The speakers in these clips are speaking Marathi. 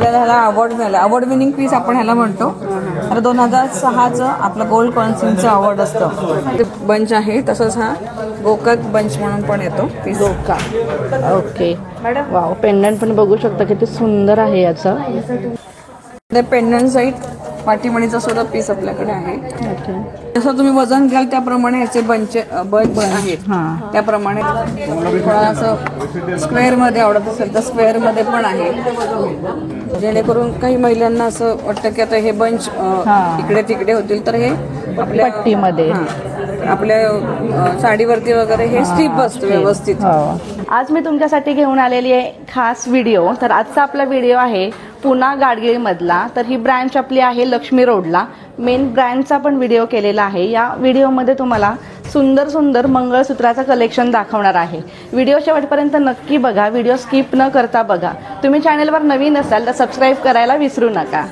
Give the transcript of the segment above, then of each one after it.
आपल्याला ह्याला अवॉर्ड मिळाला, अवॉर्ड विनिंग पीस आपण ह्याला म्हणतो. तर 2006चं आपलं गोल्ड कॉन्सिलचं अवॉर्ड असतं ते बंच आहे. तसंच हा गोकाक बंच म्हणून पण येतो piece. Gokak, okay. Wow, pendant पण बघू शकता किती सुंदर आहे याचं. पेंडंट साईड पाठीमणीचा सुद्धा पीस आपल्याकडे आहे. ओके. जसं तुम्ही वजन घ्याल त्याप्रमाणे याचे बंच आहेत. त्याप्रमाणे थोडा असं स्क्वेअरमध्ये आवडत असेल तर स्क्वेअरमध्ये पण आहे, जेणेकरून काही महिलांना असं वाटतं की आता हे बंच इकडे तिकडे होतील तर हे आपल्या पट्टीमध्ये आपल्या साडीवरती वगैरे हे स्टिप बसतं व्यवस्थित. आज मी तुमच्यासाठी घेऊन आलेली आहे खास व्हिडिओ. तर आजचा आपला व्हिडिओ आहे पुणा गाडगिळीमधला. तर ही ब्रँच आपली आहे लक्ष्मी रोडला. मेन ब्रँचचा पण व्हिडिओ केलेला आहे. या व्हिडिओमध्ये तुम्हाला सुंदर सुंदर मंगळसूत्राचं कलेक्शन दाखवणार आहे. व्हिडिओ शेवटपर्यंत नक्की बघा, व्हिडिओ स्किप न करता बघा. तुम्ही चॅनलवर नवीन असाल तर सबस्क्राईब करायला विसरू नका.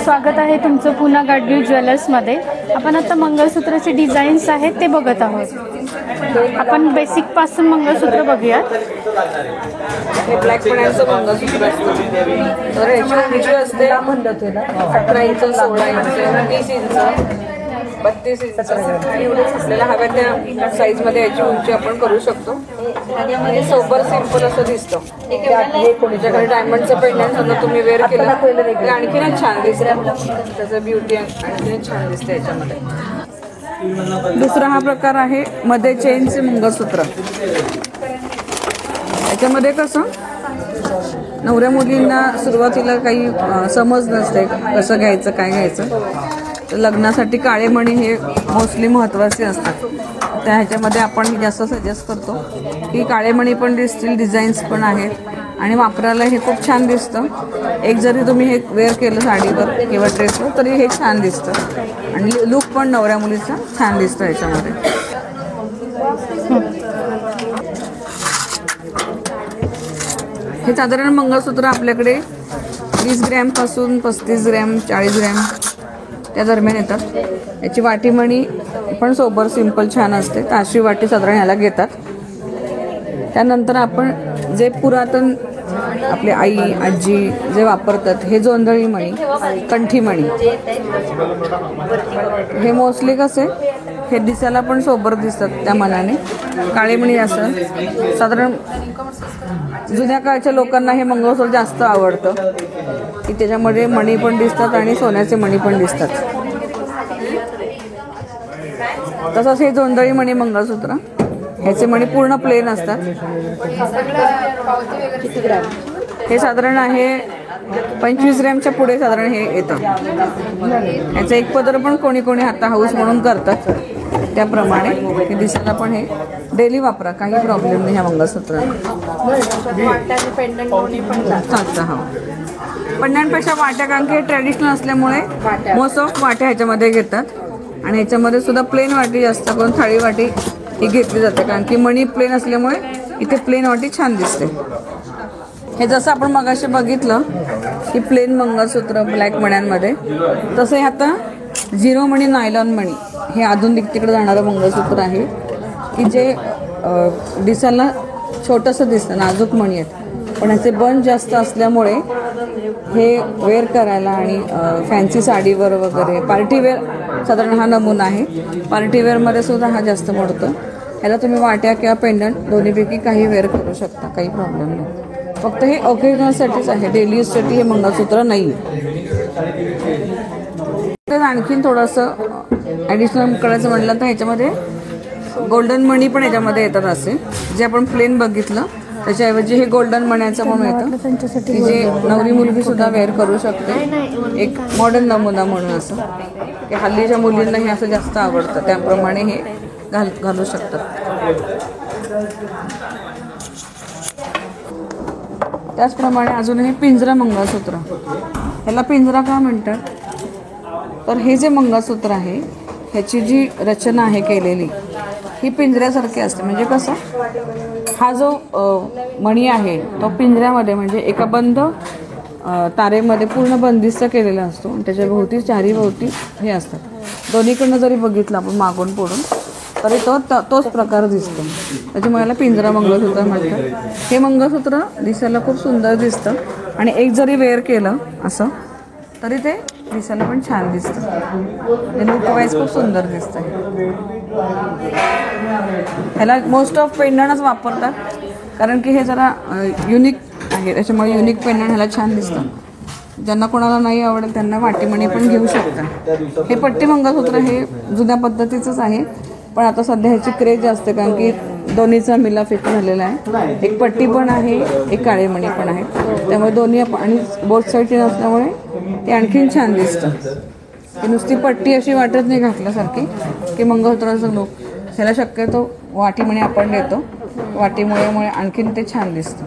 स्वागत आहे तुमचं पुणा गाडगिळ ज्वेलर्समध्ये. आपण आता मंगळसूत्राचे डिझाईन्स आहेत ते बघत आहोत. आपण बेसिकपासून मंगळसूत्र बघूयात. हे ब्लॅक मण्यांचं मंगळसूत्र असतं. तर याची उंची असते 18 इंच, 16 इंच, 30 इंच, 32 इंच. आपल्याला हव्या त्या साईजमध्ये याची उंची आपण करू शकतो. हे सोबर सिंपल असं दिसतं. त्याच्याकडे डायमंडचं पेंडंट समजा तुम्ही वेअर केलं तर आणखीनच छान दिसतं. त्याचं ब्युटी आणखीनच छान दिसतं याच्यामध्ये. दुसरा हा प्रकार आहे मध्ये चेनचे मंगळसूत्र. याच्यामध्ये कसं नवऱ्या मुलींना सुरुवातीला काही समज नसते कसं घ्यायचं काय घ्यायचं. तर लग्नासाठी काळे मणी हे मोस्टली महत्त्वाचे असतात. त्या ह्याच्यामध्ये आपण जास्त सजेस्ट करतो की काळे मणी पण दिसतील, डिझाईन्स पण आहेत आणि वापरायला हे खूप छान दिसतं. एक जरी तुम्ही हे वेअर केलं साडीवर किंवा ड्रेसवर तरी हे छान दिसतं आणि लुक पण नवऱ्या मुलीचा छान दिसतं याच्यामध्ये. हे साधारण मंगळसूत्र आपल्याकडे 20 ग्रॅमपासून 35 ग्रॅम 40 ग्रॅम त्या दरम्यान येतात. याची वाटीमणी पण सोबर सिंपल छान असते. ताशी वाटी साधारण ह्याला घेतात. त्यानंतर आपण जे पुरातन आपले आई आजी जे वापरतात हे जोंधळी मणी, कंठी मणी, हे मोस्टली कसे हे दिसायला पण सोबर दिसतात त्या मनाने. काळे मणी असं साधारण जुन्या काळच्या लोकांना हे मंगळसूत्र जास्त आवडतं की त्याच्यामध्ये मणी पण दिसतात आणि सोन्याचे मणी पण दिसतात. तसंच हे जोंधळी मणी मंगळसूत्र, ह्याचे मणी पूर्ण प्लेन असतात. हे साधारण आहे 25 ग्रॅमच्या पुढे साधारण हे येतं. ह्याचं एक पदर पण कोणी कोणी आता हाऊस म्हणून करतात. त्याप्रमाणे हे दिसायला पण हे डेली वापरा, काही प्रॉब्लेम नाही ह्या मंगळसूत्रात. पेंडंटपेक्षा वाट्या, कारण की हे ट्रॅडिशनल असल्यामुळे मोस्ट ऑफ वाट्या ह्याच्यामध्ये घेतात. आणि ह्याच्यामध्ये सुद्धा प्लेन वाटी जास्त करून थाळी वाटी ही घेतली जाते, कारण की मणी प्लेन असल्यामुळे इथे प्लेन वाटी छान दिसते. हे जसं आपण मगाशी बघितलं की प्लेन मंगळसूत्र ब्लॅक मण्यांमध्ये, तसं हे आता 0 मणी नायलॉन मणी हे आधुनिक तिकडे जाणारं मंगळसूत्र आहे की जे दिसायला छोटंसं दिसतं, नाजूक मणी आहेत पण ह्याचे बंच जास्त असल्यामुळे हे वेअर करायला आणि फॅन्सी साडीवर वगैरे पार्टीवेअर साधारण हा नमुना आहे. पार्टीवेअरमध्ये सुद्धा हा जास्त मोडतो. ह्याला तुम्ही वाट्या किंवा पेंडंट दोन्हीपैकी काही वेअर करू शकता, काही प्रॉब्लेम नाही. फक्त हे ओकेजनलसाठीच आहे, डेली यूजसाठी हे मंगळसूत्र नाही. तर आणखीन थोडंसं ॲडिशनल करायचं म्हटलं तर ह्याच्यामध्ये गोल्डन मणी पण याच्यामध्ये येतात. असे जे आपण प्लेन बघितलं त्याच्याऐवजी हे गोल्डन मण्याचं म्हणून येतं की जे नवरी मुलगी सुद्धा वेअर करू शकते, एक मॉडर्न नमुना म्हणून. असं की हल्लीच्या मुलींना हे असं जास्त आवडतं, त्याप्रमाणे हे घालू शकतात. त्याचप्रमाणे अजून हे पिंजरा मंगळसूत्र. ह्याला पिंजरा का म्हणतात तर हे जे मंगळसूत्र आहे ह्याची जी रचना आहे केलेली ही पिंजऱ्यासारखी असते. म्हणजे कसं हा जो मणी आहे तो पिंजऱ्यामध्ये म्हणजे एका बंद तारेमध्ये पूर्ण बंदिस्त केलेला असतो आणि त्याच्या भोवती चारी भोवती हे असतात. दोन्हीकडनं जरी बघितलं आपण मागून पुढून तरी तोच प्रकार दिसतो. त्याच्यामुळे याला पिंजरा मंगळसूत्र म्हणतात. हे मंगळसूत्र दिसायला खूप सुंदर दिसतं आणि एक जरी वेअर केलं असं तरी ते दिसायला पण छान दिसतं. लुक वाईज खूप सुंदर दिसतं. ह्याला मोस्ट ऑफ पेंडंटच वापरतात कारण की हे जरा युनिक आहे, त्याच्यामुळे युनिक पेंडंट ह्याला छान दिसतं. ज्यांना कोणाला नाही आवडेल त्यांना वाटीमणी पण घेऊ शकता. हे पट्टी मंगळसूत्र हे जुन्या पद्धतीचंच आहे, पण आता सध्या ह्याची क्रेज जास्त आहे कारण की दोन्हीचा मिलाफ एक झालेला आहे. एक पट्टी पण आहे, एक काळे मणी पण आहे, त्यामुळे दोन्ही आणि बोथ साईडची नसल्यामुळे ते आणखीन छान दिसतं. ती नुसती पट्टी अशी वाटत नाही घातल्यासारखी की मंगळसूत्राचं लूक. ह्याला शक्यतो वाटीमणी आपण देतो, वाटीमुळे आणखीन ते छान दिसतं.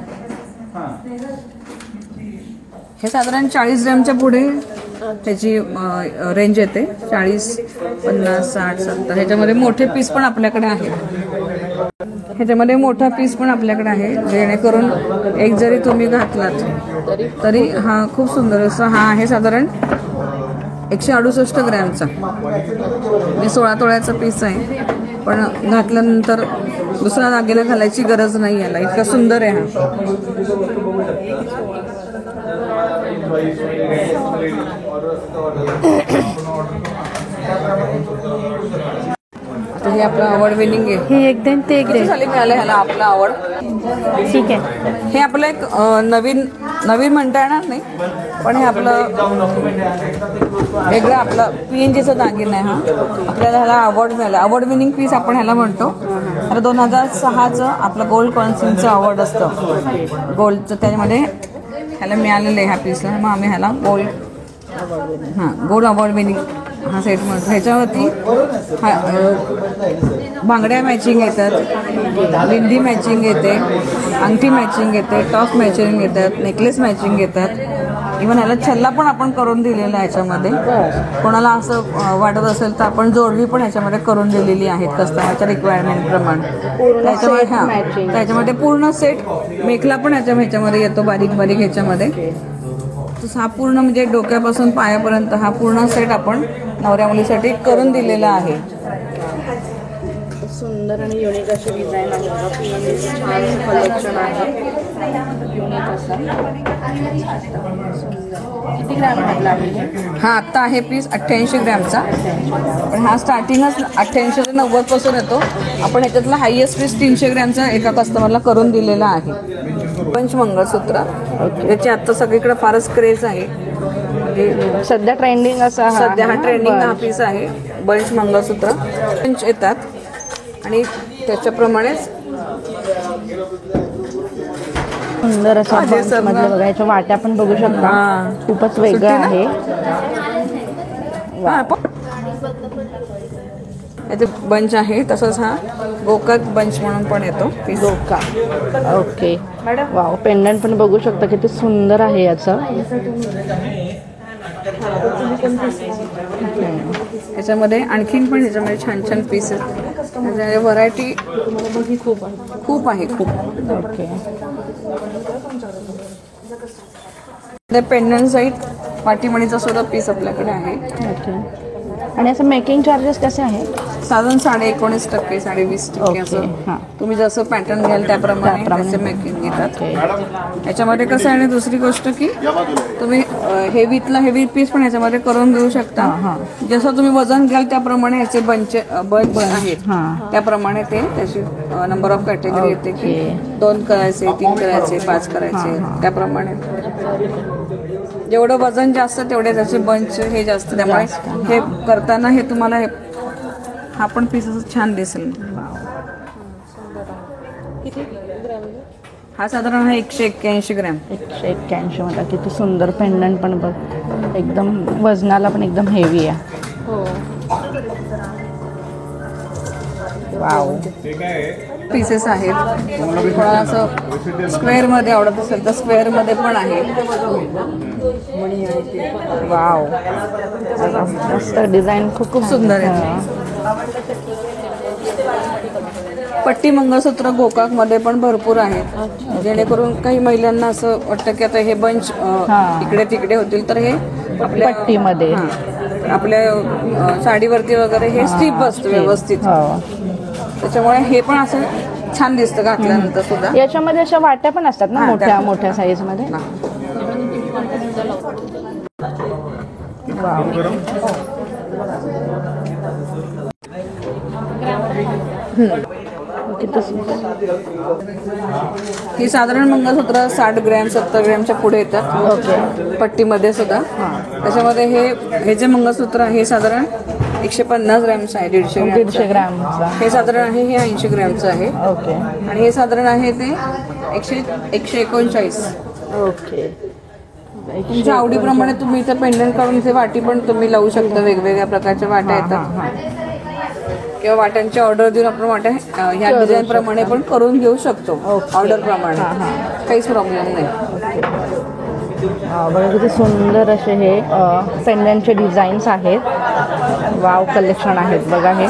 हे साधारण 40 ग्रॅमच्या पुढे त्याची रेंज येते. 40, 50, 60, 70 ह्याच्यामध्ये मोठे पीस पण आपल्याकडे आहेत. ह्याच्यामध्ये मोठा पीस पण आपल्याकडे आहे, जेणेकरून एक जरी तुम्ही घातलात तरी हा खूप सुंदर असं. हा आहे साधारण 168 ग्रॅमचा, म्हणजे 16 तोळ्याचा पीस आहे, पण घातल्यानंतर दुसरा दागिना घालायची गरज नाही याला, इतका सुंदर आहे हा. आता हे आपलं आवड विनिंग आहे. हे एक देन ते एक किती देन. साली मिळालं ह्याला आपलं आवड? ठीक आहे. हे आपलं एक नवीन म्हणता येणार नाही, पण हे आपलं वेगळं आपलं PNGचा दागिना आहे हा. आपल्याला ह्याला अवॉर्ड मिळाला, अवॉर्ड विनिंग पीस आपण ह्याला म्हणतो. आता 2006चं आपलं गोल्ड कॉन्सिलचं अवॉर्ड असतं गोल्डचं, त्याच्यामध्ये ह्याला मिळालेलं आहे ह्या पीसला. मग आम्ही ह्याला गोल्ड अवॉर्ड विनिंग हा सेट म्हणतो. ह्याच्यावरती बांगड्या मॅचिंग येतात, बिंदी मॅचिंग येते, अंगठी मॅचिंग येते, टॉप मॅचिंग येतात, नेकलेस मॅचिंग येतात. इव्हन ह्याला छल्ला पण आपण करून दिलेला आहे ह्याच्यामध्ये. कोणाला असं वाटत असेल तर आपण जोडवी पण ह्याच्यामध्ये करून दिलेली आहेत कस्टमरच्या रिक्वायरमेंट प्रमाणे. त्याच्यामध्ये पूर्ण सेट मेखला पण ह्याच्यामध्ये येतो, बारीक बारीक ह्याच्यामध्ये. हा पूर्ण म्हणजे डोक्यापासून पायापर्यंत हा पूर्ण सेट आपण नवऱ्या मुलीसाठी करून दिलेला आहे. सुंदर आणि युनिक अशी डिझाईन आहे. छान कलेक्शन आहे. युनिक असं. किती ग्रॅम म्हटलं आहे? हा आत्ता आहे पीस 88 ग्रॅमचा, पण हा स्टार्टिंगच 88 ते 90 पासून येतो. आपण ह्याच्यातला हायएस्ट पीस 300 ग्रॅमचा एका कस्टमरला करून दिलेला आहे. पंचमंगळसूत्र याची आता सगळीकडे फारच क्रेज आहे. म्हणजे सध्या ट्रेंडिंग असं सध्या हा ट्रेंडिंग हा पीस आहे. बंच मंगळसूत्र बंच येतात आणि त्याच्याप्रमाणेच सुंदर असं मधलं बघायच्या वाट्या पण बघू शकता. खूपच वेगळं आहे. याचे बंच आहे. तसंच हा गोकाक बंच म्हणून पण येतो piece. Gokak. Okay. Wow, pendant पण बघू शकता किती सुंदर आहे याचं. याच्यामध्ये आणखीन पण ह्याच्यामध्ये छान छान पीसेस, व्हरायटी खूप आहे खूप. ओके. पेंडंट साईड वाटीमणीचा सुद्धा पीस आपल्याकडे आहे. ओके. आणि असं मेकिंग चार्जेस कसे आहेत? साधारण 19.5%, 20% असं. तुम्ही जसं पॅटर्न घ्याल त्याप्रमाणे त्याचे मेकिंग घेतात. याच्यामध्ये कसं आहे, आणि दुसरी गोष्ट की तुम्ही हेवी पीस पण ह्याच्यामध्ये करून देऊ शकता. जसं तुम्ही वजन घ्याल त्याप्रमाणे याचे बंच आहेत, त्याप्रमाणे ते त्याची नंबर ऑफ कॅटेगरी येते की 2 करायचे, 3 करायचे, 5 करायचे, त्याप्रमाणे जेवढं वजन जास्त तेवढे त्याचे बंच हे जास्त. त्यामुळे हे करताना हे तुम्हाला हा पण पीस असं छान दिसेल. हा साधारण हा 181 ग्रॅम. 181 मध्ये किती सुंदर पेंडंट पण बघ, एकदम वजनाला पण एकदम हेवी आहे. वाव. पीसेस आहेत. थोडा असं स्क्वेअर मध्ये आवडत असेल तर स्क्वेअर मध्ये पण आहे. वाव, मस्त डिझाईन खूप सुंदर आहे. पट्टी मंगळसूत्र गोकाक मध्ये पण भरपूर आहेत, जेणेकरून काही महिलांना असं वाटतं की आता हे बंच इकडे तिकडे होतील तर हे आपल्या पट्टीमध्ये आपल्या साडीवरती वगैरे हे स्टिप बसतं व्यवस्थित. त्याच्यामुळे हे पण असं छान दिसतं घातल्यानंतर सुद्धा. याच्यामध्ये अशा वाट्या पण असतात ना मोठ्या मोठ्या साईज मध्ये. किती सुंदर. ही साधारण मंगळसूत्र 60 ग्रॅम 70 ग्रॅमच्या पुढे येतात. ओके. पट्टीमध्ये सुद्धा. त्याच्यामध्ये हे जे मंगळसूत्र आहे हे साधारण 150 ग्रॅमचं आहे. 150 ग्रॅमचा. हे साधारण आहे हे 80 ग्रॅमचं आहे. ओके. आणि हे साधारण आहे ते 139. ओके. तुमच्या आवडीप्रमाणे तुम्ही इथे पेंडंट काढून इथे वाटी पण तुम्ही लावू शकता. वेगवेगळ्या प्रकारच्या वाट्या येतात किंवा वाट्यांची ऑर्डर देऊन आपण वाट्या ह्या डिझाईन प्रमाणे पण करून घेऊ शकतो. ऑर्डर प्रमाणे काहीच प्रॉब्लेम नाही. बघा किती सुंदर असे हे पेंडंटचे डिझाईन्स आहेत. वाव कलेक्शन आहेत बघा. हे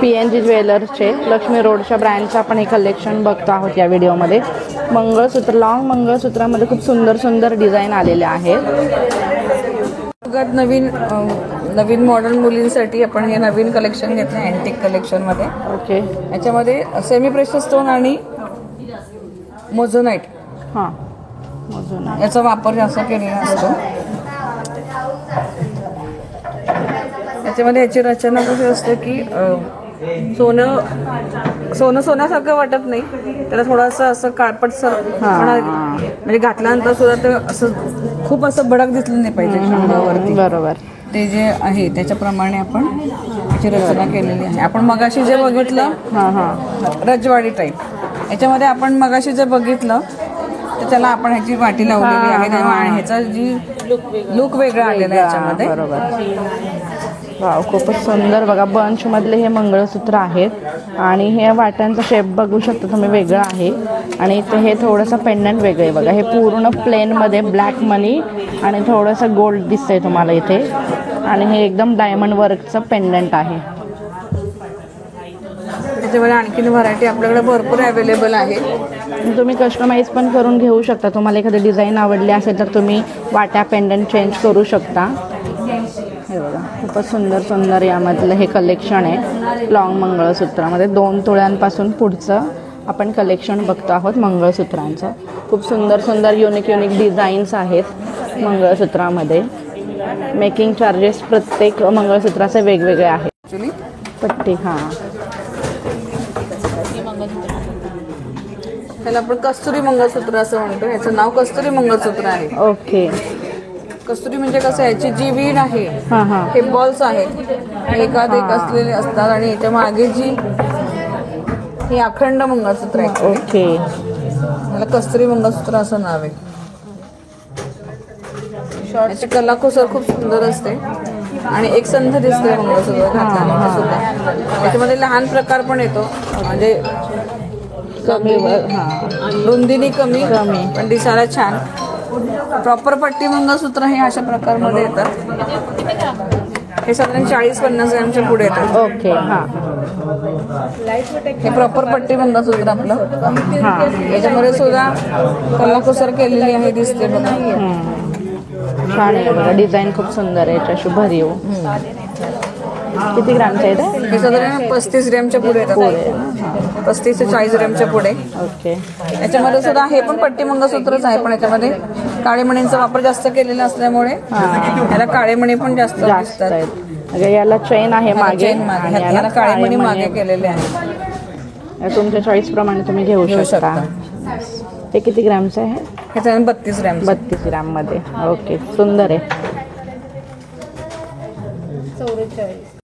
PNG ज्वेलर्सचे लक्ष्मी रोडच्या ब्रँडचं आपण हे कलेक्शन बघतो आहोत या व्हिडिओमध्ये. मंगळसूत्र लॉंग मंगळसूत्रामध्ये खूप सुंदर सुंदर डिझाईन आलेले आहेत. नवीन मॉडर्न मुलींसाठी आपण हे नवीन कलेक्शन घेतलं अँटिक कलेक्शनमध्ये. ओके. याच्यामध्ये सेमी प्रेशस स्टोन आणि मोझोनाईट हां मोझोनाईट याचा वापर जास्त केलेला असतो. याच्यामध्ये याची रचना कशी असते की सोन्यासारखं वाटत नाही. त्याला थोडंसं असं काळपटसर म्हणजे घातल्यानंतर सुद्धा ते असं खूप असं भडक दिसलं नाही पाहिजे अंगावरती. बरोबर. ते जे आहे त्याच्याप्रमाणे आपण याची रचना केलेली आहे. आपण मगाशी जे बघितलं रजवाडी टाईप याच्यामध्ये आपण मगाशी जे बघितलं तर त्याला आपण ह्याची वाटी लावलेली आहे. त्यामुळे ह्याचा जी लुक वेगळा आलेला आहे याच्यामध्ये. बरोबर. वाव खूपच सुंदर बघा. बंचमधले हे मंगळसूत्र आहेत आणि हे वाट्यांचा शेप बघू शकता तुम्ही वेगळा आहे. आणि इथे हे थोडंसं पेंडंट वेगळं आहे बघा. हे पूर्ण प्लेनमध्ये ब्लॅक मनी आणि थोडंसं गोल्ड दिसतंय तुम्हाला इथे. आणि हे एकदम डायमंड वर्कचं पेंडंट आहे. त्याच्यामध्ये आणखीन व्हरायटी आपल्याकडे भरपूर अवेलेबल आहे. तुम्ही कस्टमाइज पण करून घेऊ शकता. तुम्हाला एखादी डिझाईन आवडली असेल तर तुम्ही वाट्या पेंडंट चेंज करू शकता. हे बघा खूपच सुंदर सुंदर यामधलं हे कलेक्शन आहे. लॉंग मंगळसूत्रामध्ये 2 तोळ्यांपासून पुढचं आपण कलेक्शन बघतो आहोत मंगळसूत्रांचं. खूप सुंदर सुंदर युनिक डिझाईन्स आहेत मंगळसूत्रामध्ये. मेकिंग चार्जेस प्रत्येक मंगळसूत्राचे वेगवेगळे आहेत. ॲक्च्युली पट्टी त्याला आपण कस्तुरी मंगळसूत्र असं म्हणतो. ह्याचं नाव कस्तुरी मंगळसूत्र आहे. ओके. कस्तुरी म्हणजे कसं याची जी वीण आहे हां हे बॉल्स आहेत एकात एक असलेले असतात आणि याच्या मागे जी ही अखंड मंगळसूत्र आहे. ओके. त्याला कस्तुरी मंगळसूत्र असं नाव आहे. याची कलाकुसर खूप सुंदर असते आणि एक संध दिसते मंगळसूत्र घातल्यानंतर सुद्धा. त्याच्यामध्ये लहान प्रकार पण येतो म्हणजे कमी रुंदीने कमी पण दिसायला छान. प्रॉपर पट्टी मंगळसूत्र हे अशा प्रकारमध्ये येतात. हे साधारण 40-50 ग्रॅमच्या पुढे येतात. ओके. हे प्रॉपर पट्टी मंगळसूत्र आपलं. याच्यामध्ये सुद्धा कलाकुसर केलेली आहे दिसते बघा. छान आहे बघा. डिझाईन खूप सुंदर आहे. याच्याशी भरीव. किती ग्रामचं आहे ते? हे साधारण 35 ग्रॅमच्या पुढे येतात. 35 ते 40 ग्रॅमच्या पुढे. ओके. याच्यामध्ये सुद्धा हे पण पट्टी मंगळसूत्रच आहे पण याच्यामध्ये काळे मणींचा वापर जास्त केलेला असल्यामुळे याला काळे मणी पण जास्त आहेत. याला चेन आहे मागे आणि याला काळे मणी मागे केलेले आहे. तुमच्या चॉईस प्रमाणे तुम्ही घेऊ शकता. हे किती ग्रॅमचं आहे? ह्याच्या 32 ग्रॅम. 32 ग्रॅममध्ये. ओके. सुंदर आहे.